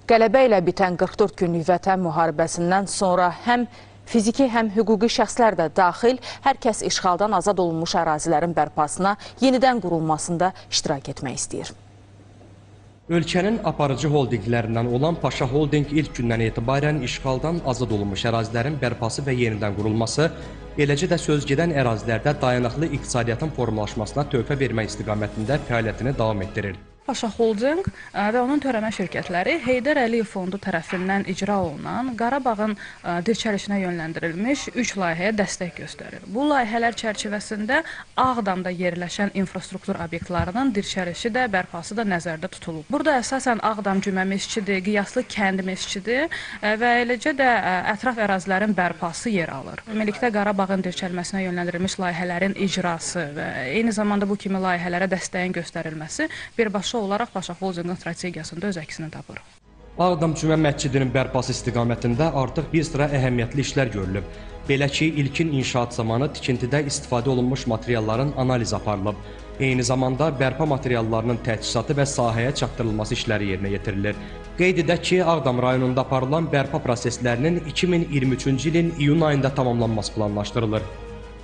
Qələbə ilə bitən 44 günlük vətən müharibəsindən sonra həm fiziki, həm hüquqi şəxslər də daxil hər kəs işğaldan azad olunmuş ərazilərin bərpasına, yenidən qurulmasında iştirak etmək istəyir. Ölkənin aparıcı holdinglərindən olan Paşa Holding ilk gündən etibarən işğaldan azad olunmuş ərazilərin bərpası və yenidən qurulması, eləcə də sözgedən ərazilərdə dayanıqlı iqtisadiyyatın formalaşmasına töhfə vermək istiqamətində fəaliyyətini davam etdirir. Paşa Holding və onun törəmə şirkətləri Heydər Əliyev Fondu tərəfindən icra olunan Qarabağın dirçəlişinə yönləndirilmiş 3 layihəyə dəstək göstərir. Bu layihələr çərçivəsində Ağdamda yerləşən infrastruktur obyektlərinin dirçəlişi də, bərpası da nəzərdə tutulub. Burada əsasən Ağdam Cümə mescidi, Qiyaslı kənd mescidi və eləcə də ətraf ərazilərin bərpası yer alır. Ümumilikdə Qarabağın dirçəlməsinə yönləndirilmiş layihələrin icrası və eyni zamanda bu kimi layihələrə dəstəyin göstərilməsi birbaşa olaraq Paşa Holdingin strategiyasında öz əksini tapır. Ağdam Cümə məscidinin bərpası istiqamətində artıq bir sıra əhəmiyyətli işlər görülüb. Belə ki, ilkin inşaat zamanı tikintidə istifadə olunmuş materialların analizi aparılıb. Eyni zamanda bərpa materiallarının təchizatı və sahəyə çatdırılması işləri yerinə yetirilir. Qeyd edək ki, Ağdam rayonunda aparılan bərpa proseslərinin 2023-cü ilin iyun ayında tamamlanması planlaşdırılır.